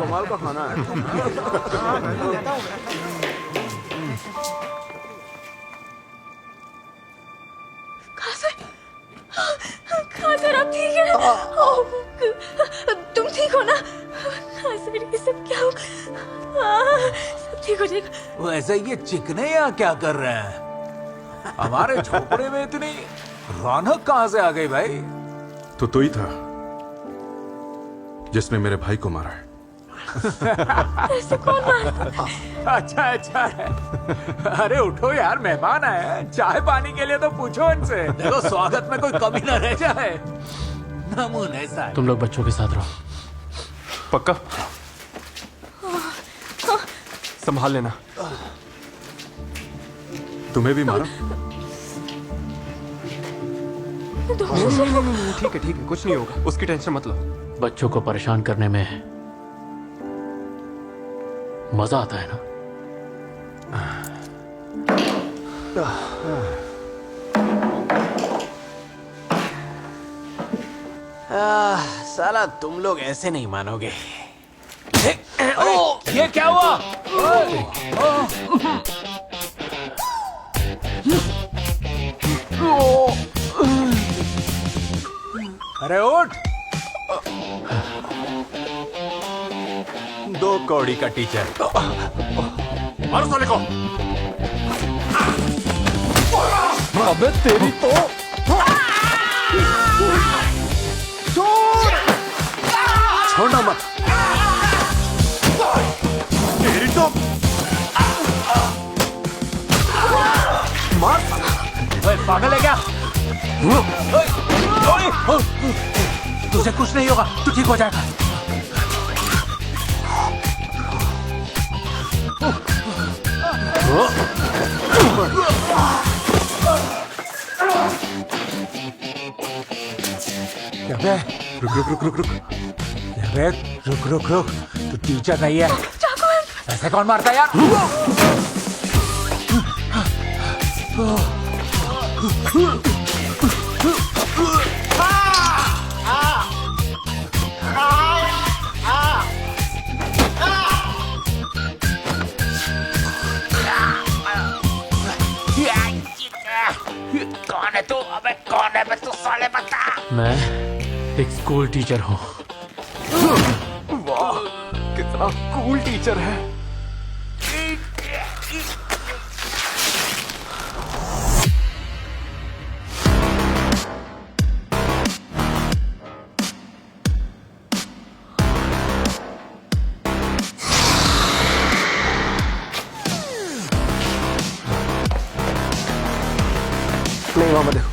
कमाल का खाना है। खासर आप ठीक है? तुम ठीक हो ना? खासर ये सब क्या हो? सब ठीक हो जाएगा। वैसे ये चिकने यहाँ क्या कर रहे हैं? हमारे झोपड़े में इतनी रौनक कहाँ से आ गई भाई? तो ही था जिसने मेरे भाई को मारा है। ऐसे कौन मारता? अच्छा अच्छा है। अरे उठो यार, मेहमान आए हैं, चाय पानी के लिए तो पूछो इनसे। देखो स्वागत में कोई कमी न रह जाए। नमून ऐसा है। तुम लोग बच्चों के साथ रहो। पक्का? संभाल लेना। तुम्हें भी मारा? ठीक है कुछ नहीं होगा, उसकी टेंशन मत लो। बच्चों को परेशान करने में मजा आता है ना? साला तुम लोग ऐसे नहीं मानोगे। ये क्या हुआ? अरे उठ। 2 कौड़ी का टीचर। मारो साले को। अबे तेरी तो छोड़ना मत। तेरी तो मार। ओए पागल है क्या? तुझे कुछ नहीं होगा, तू ठीक हो जाएगा। अबे रुक। अबे रुक। तू टीचर नहीं है। ऐसे कौन मारता है यार? कौन है तू? अबे कौन है? तू साले बता। मैं एक स्कूल टीचर हूँ। वाह, कितना कूल टीचर है। नहीं वहां मत देखो।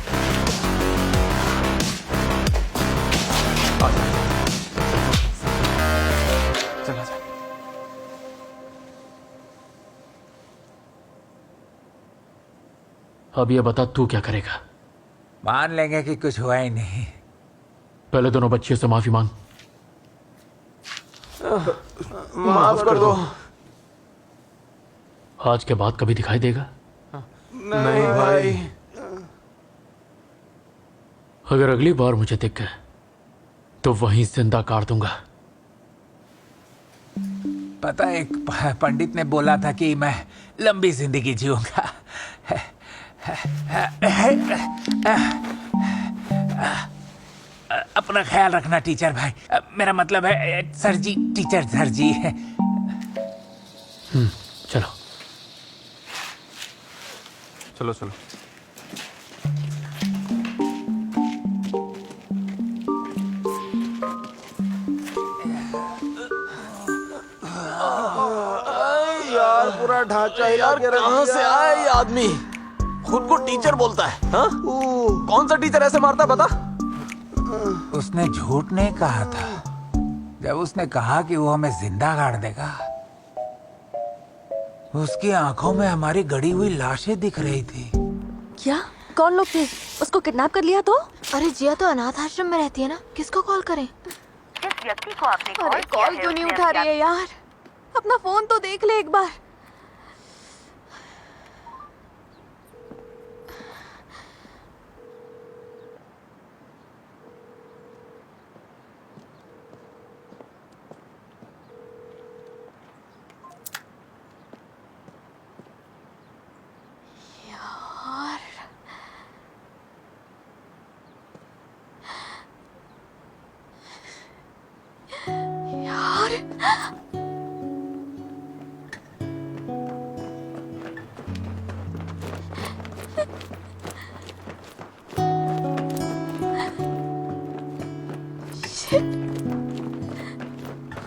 चला जा। अब ये बता तू क्या करेगा? मान लेंगे कि कुछ हुआ ही नहीं। पहले दोनों बच्चियों से माफी मांग। माफ कर दो। आज के बाद कभी दिखाई देगा? नहीं भाई। अगर अगली बार मुझे दिख गए तो वहीं जिंदा काट दूंगा। पता है, एक पंडित ने बोला था कि मैं लंबी जिंदगी जीऊंगा। अपना ख्याल रखना टीचर भाई। मेरा मतलब है सर जी, टीचर सर जी। चलो चलो चलो। यार पूरा ढांचा हिला के रख कहाँ से दिया। आया ये आदमी? खुद को टीचर बोलता है। हाँ? कौन सा टीचर ऐसे मारता है बता? उसने झूठ नहीं कहा था जब उसने कहा कि वो हमें जिंदा गाड़ देगा। उसकी आंखों में हमारी गड़ी हुई लाशें दिख रही थी। क्या? कौन लोग थे? उसको किडनैप कर लिया तो? अरे जिया तो अनाथ आश्रम में रहती है ना, किसको कॉल करें? जिस व्यक्ति को आपने अरे कॉल क्यों नहीं उठा रही है यार? अपना फोन तो देख ले एक बार।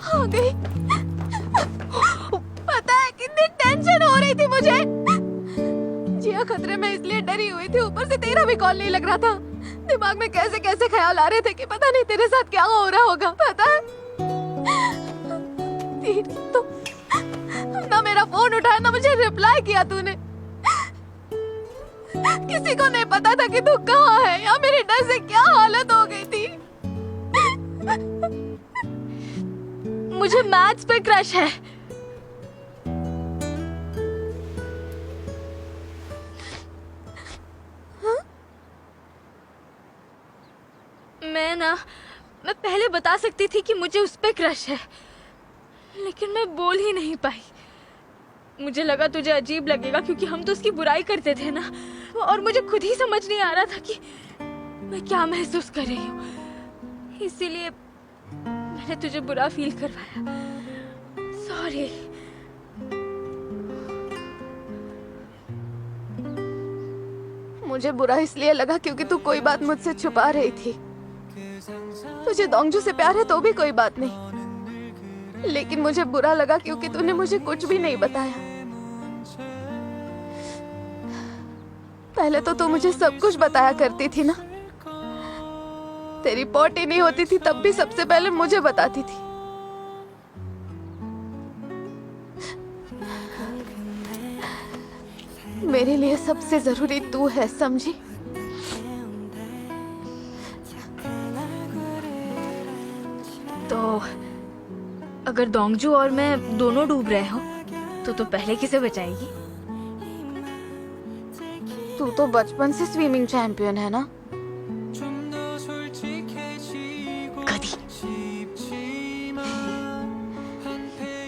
हो गई। पता है कितनी टेंशन हो रही थी मुझे। जिया खतरे में इसलिए डरी हुई थी, ऊपर से तेरा भी कॉल नहीं लग रहा था। दिमाग में कैसे कैसे ख्याल आ रहे थे कि पता नहीं तेरे साथ क्या हो रहा होगा। पता है तो ना मेरा फोन उठाया ना मुझे रिप्लाई किया तूने। किसी को नहीं पता था कि तू कहाँ है या मेरे डर से क्या हालत हो गई थी। मुझे मैथ्स पे क्रश है। मैं पहले बता सकती थी कि मुझे उस पे क्रश है, लेकिन मैं बोल ही नहीं पाई। मुझे लगा तुझे अजीब लगेगा क्योंकि हम तो उसकी बुराई करते थे ना, और मुझे खुद ही समझ नहीं आ रहा था कि मैं क्या महसूस कर रही हूँ, इसीलिए मैंने तुझे बुरा फील करवाया। सॉरी। मुझे बुरा इसलिए लगा क्योंकि तू कोई बात मुझसे छुपा रही थी। तुझे दोंगजू से प्यार है तो भी कोई बात नहीं, लेकिन मुझे बुरा लगा क्योंकि तूने मुझे कुछ भी नहीं बताया। पहले तो तू मुझे सब कुछ बताया करती थी ना। तेरी पोटी नहीं होती थी तब भी सबसे पहले मुझे बताती थी। मेरे लिए सबसे जरूरी तू है, समझी? तो अगर दोंगजू और मैं दोनों डूब रहे हो तो पहले किसे बचाएगी? तू तो बचपन से स्विमिंग चैंपियन है ना। कदी।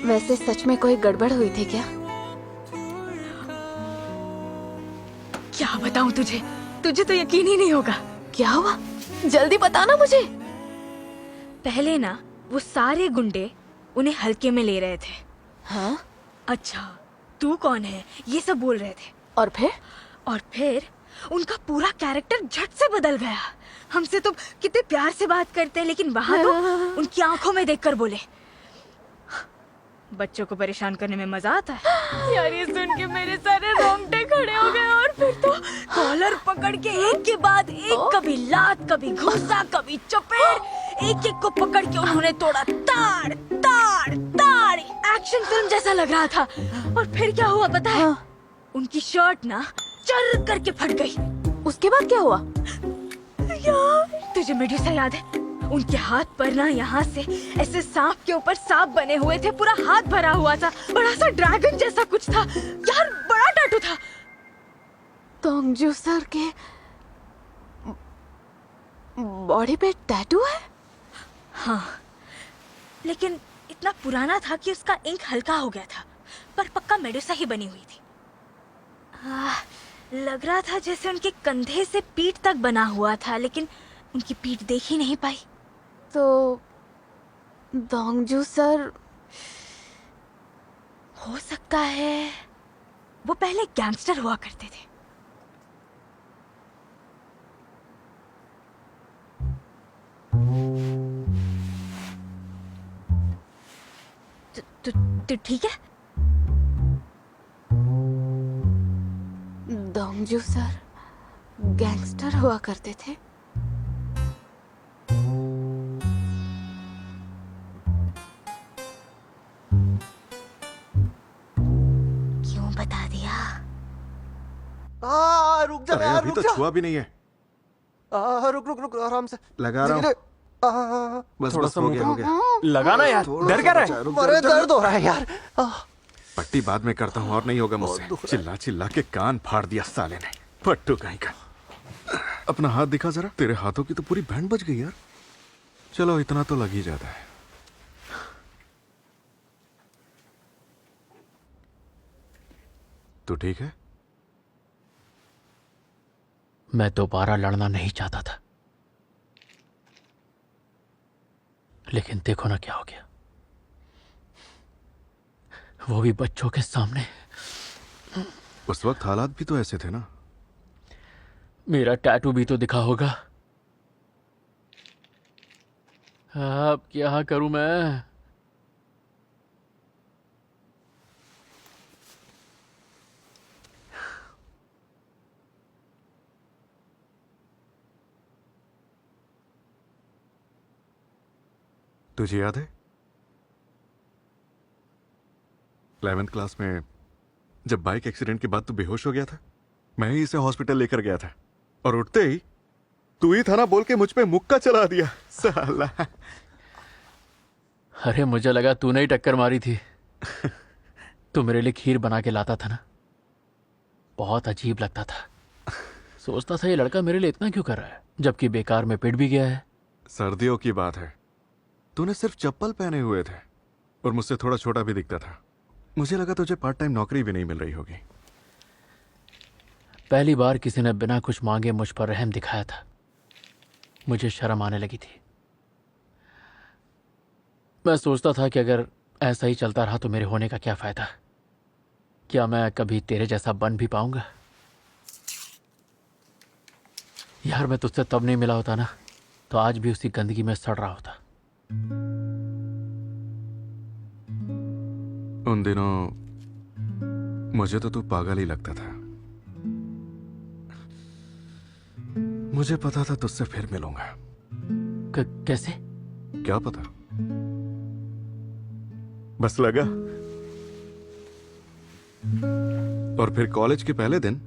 वैसे सच में कोई गड़बड़ हुई थी क्या? क्या बताऊं तुझे? तुझे तो यकीन ही नहीं होगा। क्या हुआ? जल्दी बताना मुझे। पहले ना वो सारे गुंडे उन्हें हल्के में ले रहे थे। हाँ? अच्छा, तू कौन है ये सब बोल रहे थे। और फिर उनका पूरा कैरेक्टर झट से बदल गया। हमसे तो कितने प्यार से बात करते हैं, लेकिन वहाँ तो उनकी आंखों में देखकर बोले। बच्चों को परेशान करने में मजा आता है। यार ये सुन के मेरे सारे रोंगटे खड़े हो गए। और फिर तो कॉलर पकड़ के एक के बाद एक, कभी लात, कभी घूंसा, कभी चपेट, एक एक को पकड़ के उन्होंने तोड़ा। ताड़ ताड़ ताड़, एक्शन फिल्म जैसा लग रहा था। और फिर क्या हुआ पता है? उनकी शर्ट ना चर करके फट गई। उसके बाद क्या हुआ? यार तुझे मेडुसा याद है? उनके हाथ पर ना यहाँ से ऐसे सांप के ऊपर सांप बने हुए थे, पूरा हाथ भरा हुआ था, बड़ा सा ड्रैगन जैसा कुछ था। यार बड़ा टैटू था। दोंगजू सर के बॉडी पे टैटू है? हाँ, लेकिन इतना पुराना था कि उसका इंक हल्का हो गया था, पर पक्का मेडुसा ही बनी हुई थी। लग रहा था जैसे उनके कंधे से पीठ तक बना हुआ था, लेकिन उनकी पीठ देख ही नहीं पाई। तो दोंगजू सर हो सकता है वो पहले गैंगस्टर हुआ करते थे। तो ठीक है। दोंगजू सर गैंगस्टर हुआ करते थे। क्यों बता दिया? रुक जा अरे यार, अभी रुक तो जा। छुआ भी नहीं है। रुक रुक रुक, आराम से लगा रहा हूँ। बस थोड़ा बस सा हो मुंह गया पे। हो गया। लगाना यार, डर क्या रहा है? अरे दर्द हो रहा है यार। पट्टी बाद में करता हूँ और नहीं होगा मुझसे। चिल्ला चिल्ला के कान फाड़ दिया साले ने, पट्टू कहीं का। अपना हाथ दिखा जरा, तेरे हाथों की तो पूरी बैंड बज गई यार। चलो इतना तो लग ही जाता है। तू ठीक है? मैं दोबारा लड़ना नहीं चाहता था, लेकिन देखो ना क्या हो गया। वो भी बच्चों के सामने। उस वक्त हालात भी तो ऐसे थे ना। मेरा टैटू भी तो दिखा होगा। अब क्या करूं मैं? तुझे याद है 11th क्लास में जब बाइक एक्सीडेंट के बाद तू बेहोश हो गया था? मैं ही इसे हॉस्पिटल लेकर गया था और उठते ही तू ही था ना बोल के मुझ पे मुक्का चला दिया साला। अरे मुझे लगा तूने ही टक्कर मारी थी। तू मेरे लिए खीर बना के लाता था ना, बहुत अजीब लगता था। सोचता था ये लड़का मेरे लिए इतना क्यों कर रहा है, जबकि बेकार में पिट भी गया है। सर्दियों की बात है, तूने सिर्फ चप्पल पहने हुए थे और मुझसे थोड़ा छोटा भी दिखता था। मुझे लगा तुझे पार्ट टाइम नौकरी भी नहीं मिल रही होगी। पहली बार किसी ने बिना कुछ मांगे मुझ पर रहम दिखाया था। मुझे शर्म आने लगी थी। मैं सोचता था कि अगर ऐसा ही चलता रहा तो मेरे होने का क्या फायदा? क्या मैं कभी तेरे जैसा बन भी पाऊंगा? यार मैं तुझसे तब नहीं मिला होता ना, तो आज भी उसी गंदगी में सड़ रहा होता। उन दिनों मुझे तो तू पागल ही लगता था। मुझे पता था तुझसे फिर मिलूंगा। कैसे? क्या पता, बस लगा। और फिर कॉलेज के पहले दिन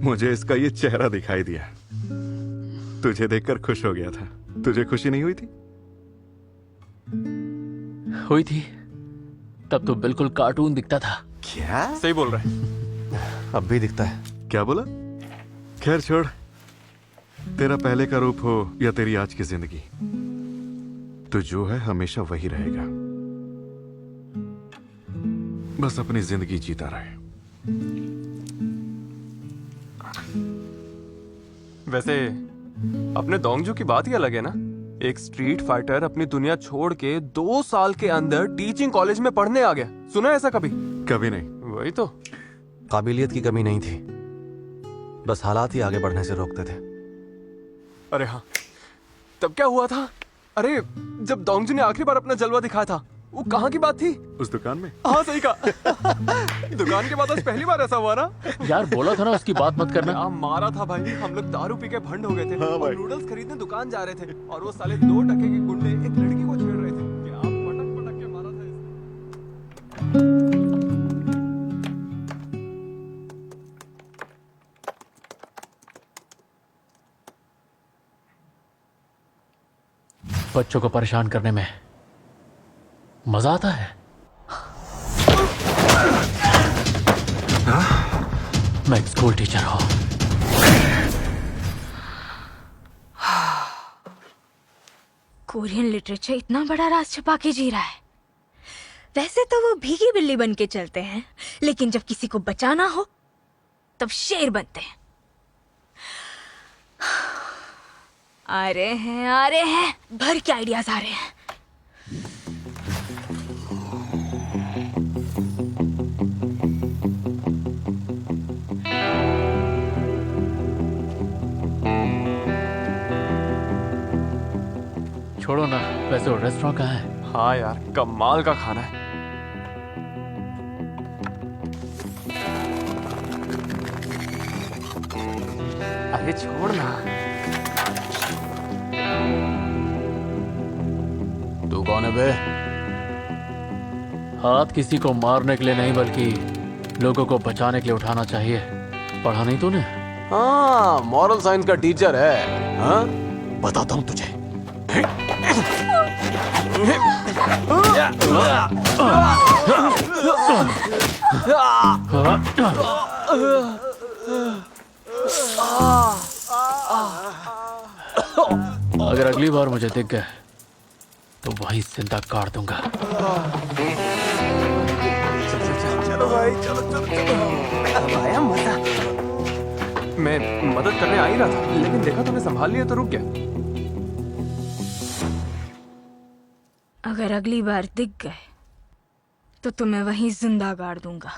मुझे इसका ये चेहरा दिखाई दिया। तुझे देखकर खुश हो गया था। तुझे खुशी नहीं हुई थी? हुई थी। तब तो बिल्कुल कार्टून दिखता था। क्या? सही बोल रहा है। अब भी दिखता है। क्या बोला? खैर छोड़, तेरा पहले का रूप हो या तेरी आज की जिंदगी, तो जो है हमेशा वही रहेगा। बस अपनी जिंदगी जीता रहे। वैसे अपने दोंगजू की बात ही अलग है ना। एक स्ट्रीट फाइटर अपनी दुनिया छोड़ के 2 साल के अंदर टीचिंग कॉलेज में पढ़ने आ गया। सुना है ऐसा कभी? कभी नहीं। वही तो। काबिलियत की कमी नहीं थी, बस हालात ही आगे बढ़ने से रोकते थे। अरे हाँ, तब क्या हुआ था? अरे जब दोंगजू ने आखिरी बार अपना जलवा दिखाया था, वो कहाँ की बात थी? उस दुकान में। हाँ सही कहा। दुकान के बाद आज पहली बार ऐसा हुआ ना। यार बोला था ना उसकी बात मत करना। क्या मारा था भाई। हम लोग दारू पी के भंड हो गए थे। हाँ और भाई। नूडल्स खरीदने दुकान जा रहे थे और वो साले 2 टके के गुंडे एक लड़की को छेड़ रहे थे। क्या पटक पटक के मारा था इसने। बच्चों को परेशान करने में मजा आता है। मैं एक स्कूल टीचर हूं। कोरियन लिटरेचर इतना बड़ा राज छुपा के जी रहा है। वैसे तो वो भीगी बिल्ली बन के चलते हैं, लेकिन जब किसी को बचाना हो तब शेर बनते हैं। आ रहे हैं, भर के आइडियाज आ रहे हैं। छोड़ो ना, वैसे वो रेस्टोरेंट कहाँ है? हाँ यार, कमाल का खाना है। अरे छोड़ ना। तू कौन है बे? हाथ किसी को मारने के लिए नहीं, बल्कि लोगों को बचाने के लिए उठाना चाहिए। पढ़ा नहीं तूने? हाँ, मॉरल साइंस का टीचर है। हाँ, बताता हूँ तुझे। अगर अगली बार मुझे दिख गए तो वही जिंदा काट दूंगा। चलो भाई, चलो चलो चलो। आया मजा। मैं मदद करने आ ही रहा था, लेकिन देखा तूने संभाल लिया तो रुक गया। अगर अगली बार दिख गए तो तुम्हें वहीं जिंदा गाड़ दूंगा।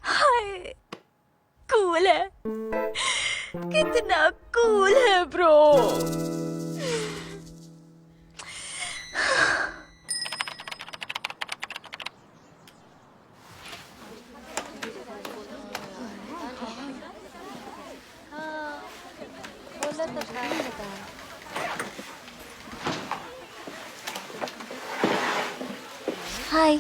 हाय, कूल है, कितना कूल है ब्रो। हाय।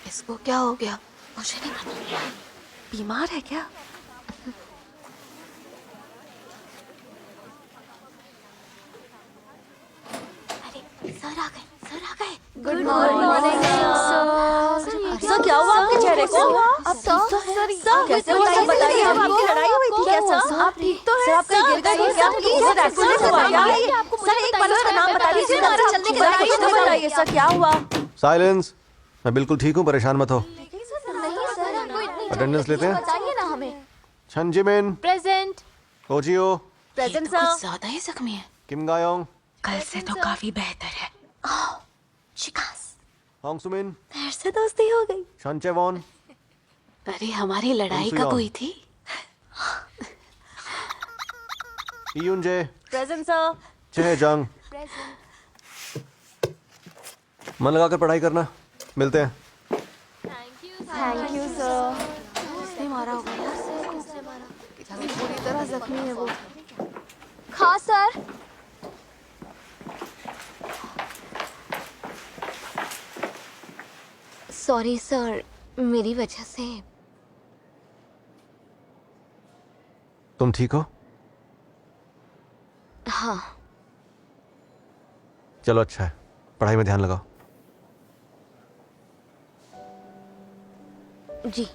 इसको क्या हो गया? मुझे नहीं पता। बीमार है क्या? अरे सर आ गए, सर आ गए। Good morning sir. क्या हुआ आपके चेहरे को? अब सर कैसे हुआ सर बताइए। आपकी लड़ाई हुई थी क्या सर? आप ठीक तो हैं? आपका गिर गई क्या? सर एक्सीडेंट हुआ क्या? सर एक बार उसका नाम बता दीजिए। हमारे चलने के रास्ते तो बताइए सर क्या हुआ? साइलेंस। मैं बिल्कुल ठीक हूँ, परेशान मत हो। नहीं सर हमको इतनी अटेंडेंस लेते हैं। बताइए ना हमें। छनजिमिन, प्रेजेंट। कोजियो, present sir. ज्यादा ही जख्मी है। किम गायोंग, कल से तो काफी बेहतर है। शिकास। होंगसुमिन, फिर से दोस्ती हो गई। शनचेवॉन, अरे हमारी लड़ाई कब हुई थी? इयुनजे, प्रेजेंट सर। चेजंग। मन लगाकर पढ़ाई करना। मिलते हैं। Thank you sir. उसने मारा होगा यार। इतनी बुरी तरह जख्मी है वो। हाँ सर। सॉरी सर, मेरी वजह से। तुम ठीक हो? हाँ। चलो अच्छा है, पढ़ाई में ध्यान लगाओ। जी।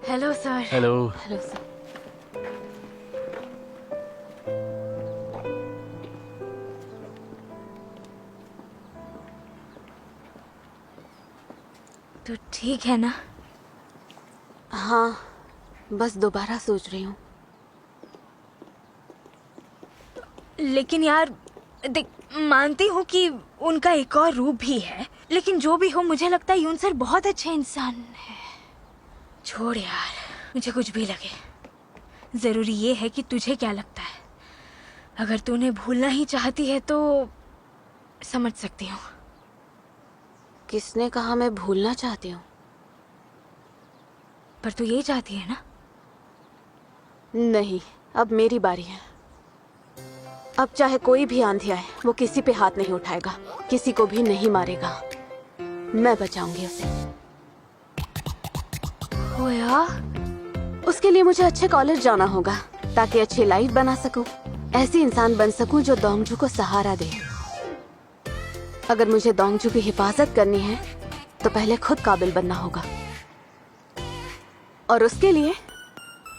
Hello sir. Hello. Hello sir. तो ठीक है ना? हाँ, बस दोबारा सोच रही हूँ। लेकिन यार देख, मानती हूँ कि उनका एक और रूप भी है, लेकिन जो भी हो मुझे लगता है यून सर बहुत अच्छे इंसान है। छोड़ यार, मुझे कुछ भी लगे, जरूरी ये है कि तुझे क्या लगता है। अगर तू उन्हें भूलना ही चाहती है तो समझ सकती हूँ। किसने कहा मैं भूलना चाहती हूँ? पर तू ये चाहती है ना? नहीं, अब मेरी बारी है। अब चाहे कोई भी आंधी आए, वो किसी पे हाथ नहीं उठाएगा, किसी को भी नहीं मारेगा। मैं बचाऊंगी उसे। ओ यार, उसके लिए मुझे अच्छे कॉलेज जाना होगा ताकि अच्छी लाइफ बना सकूं, ऐसी इंसान बन सकूं जो दोंगजू को सहारा दे। अगर मुझे दोंगजू की हिफाजत करनी है तो पहले खुद काबिल बनना होगा, और उसके लिए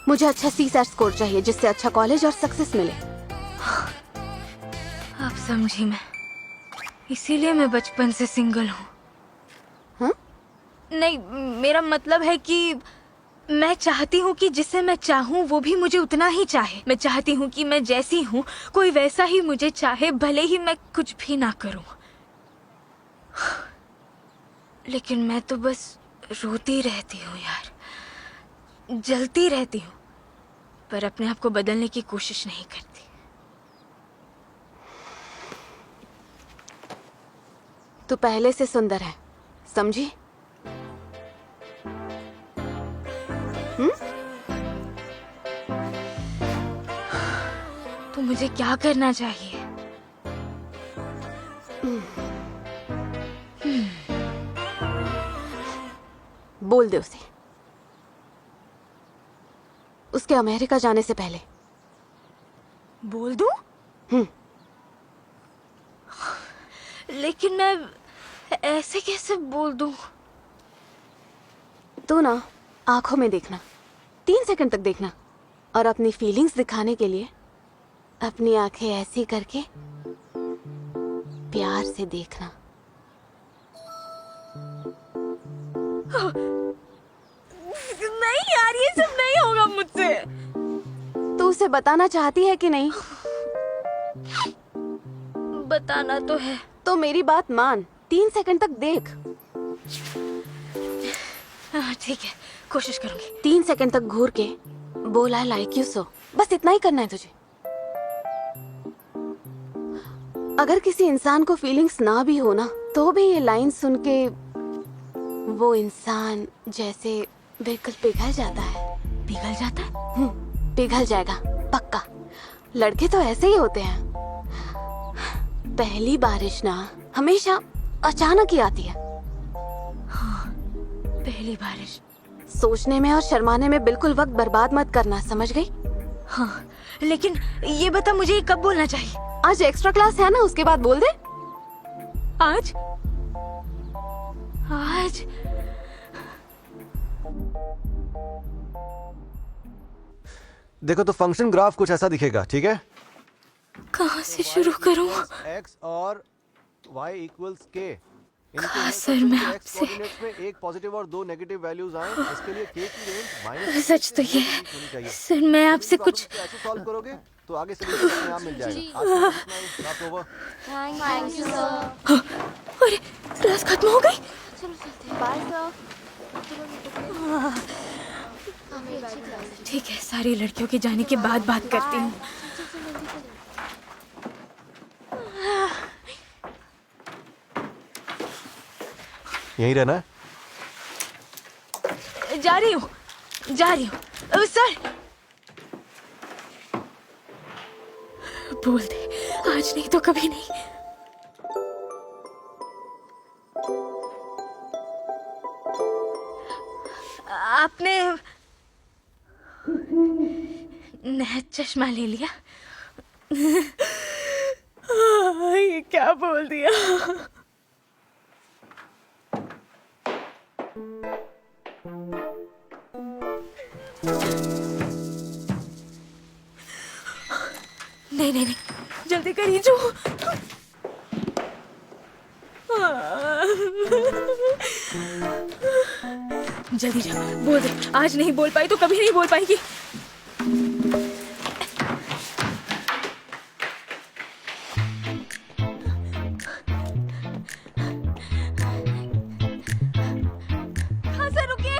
मुझे अच्छा CSAT स्कोर चाहिए जिससे अच्छा कॉलेज और सक्सेस मिले। अब समझी मैं, इसीलिए मैं बचपन से सिंगल हूँ। हाँ? नहीं, मेरा मतलब है कि मैं चाहती हूँ कि जिसे मैं चाहूँ वो भी मुझे उतना ही चाहे। मैं चाहती हूँ कि मैं जैसी हूँ कोई वैसा ही मुझे चाहे, भले ही मैं कुछ भी ना करूँ। लेकिन मैं तो बस रोती रहती हूँ यार, जलती रहती हूँ, पर अपने आप को बदलने की कोशिश नहीं करती। तू पहले से सुंदर है, समझी? तो मुझे क्या करना चाहिए? बोल दे उसे, उसके अमेरिका जाने से पहले। बोल दूं? लेकिन मैं ऐसे कैसे बोल दूं? तो ना आंखों में देखना, 3 सेकंड तक देखना, और अपनी फीलिंग्स दिखाने के लिए अपनी आंखें ऐसी करके प्यार से देखना। नहीं यार, ये सब नहीं होगा मुझसे। तू उसे बताना चाहती है कि नहीं? बताना तो है। तो मेरी बात मान, 3 सेकंड तक देख। ठीक है, कोशिश करूंगी। 3 सेकंड तक घूर के बोल आई लाइक यू सो, बस इतना ही करना है तुझे। अगर किसी इंसान को फीलिंग्स ना भी हो ना, तो भी ये लाइन सुन के वो इंसान जैसे बिल्कुल पिघल जाता है। पिघल जाता है? पिघल जाएगा पक्का। लड़के तो ऐसे ही होते हैं। पहली बारिश ना हमेशा अचानक ही आती है। पहली बारिश। सोचने में और शर्माने में बिल्कुल वक्त बर्बाद मत करना, समझ गई? हाँ, लेकिन ये बता मुझे कब बोलना चाहिए? आज एक्स्ट्रा क्लास है ना, उसके बाद बोल दे। आज? आज? देखो तो फंक्शन ग्राफ कुछ ऐसा दिखेगा, ठीक है? कहाँ से शुरू करूँ? x और y इक्वल्स k। कहाँ सर मैं आपसे? कोऑर्डिनेट्स में एक पॉजिटिव और 2 नेगेटिव वैल्यूज आए, इसके लिए k की रेंज सच तो ये है सर, मैं आपसे कुछ ऐसे सॉल्व करोगे तो आगे सॉल्यूशन अपने आप मिल जाएगा। आज class over. Thank you sir. अरे क्लास खत्म हो गई। चलो चलते हैं। Bye sir. ठीक है, सारी लड़कियों के जाने के बाद बात करती हूँ। यहीं रहना है? जा रही हूँ। सर बोल दे, आज नहीं तो कभी नहीं। आपने नया चश्मा ले लिया? ये क्या बोल दिया? नहीं, जल्दी करिए जो। जल्दी जा, बोल दे। आज नहीं बोल पाई तो कभी नहीं बोल पाएगी। हाँ सर, रुकिए।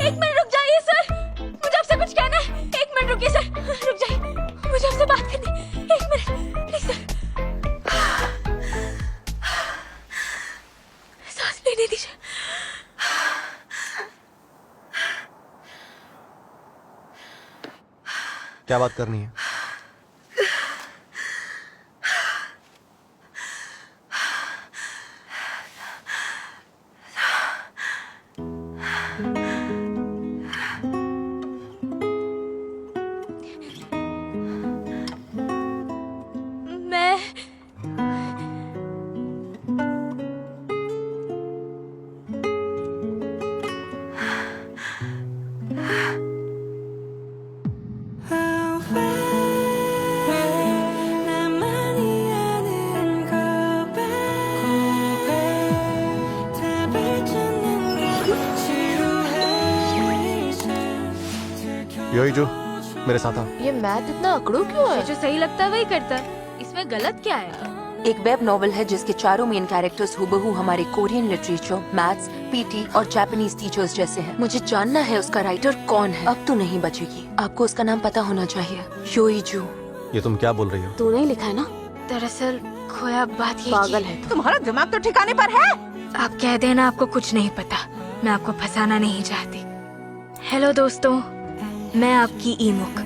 1 मिनट रुक जाइए सर, मुझे आपसे कुछ कहना है। 1 मिनट रुकिए सर, रुक जाइए, मुझे आपसे बात करनी है। 1 मिनट प्लीज सर, सांस लेने दीजिए। क्या बात करनी है? मैं यही जो मेरे साथ आ। ये मैथ इतना अकड़ू क्यों है? जो सही लगता है वही करता है, इसमें गलत क्या है? एक वेब नॉवल है जिसके चारों मेन कैरेक्टर्स हुबहू हमारे कोरियन लिटरेचर, मैथ्स, पीटी और जापानीज टीचर्स जैसे हैं। मुझे जानना है उसका राइटर कौन है। अब तो नहीं बचेगी, आपको उसका नाम पता होना चाहिए। योइजू। ये तुम क्या बोल रही हो? तूने ही लिखा है ना? दरअसल खोया बात ये पागल है तू। तुम्हारा दिमाग तो ठिकाने पर है। आप कह देना आपको कुछ नहीं पता, मैं आपको फंसाना नहीं चाहती। हेलो दोस्तों, मैं आपकी ईमुक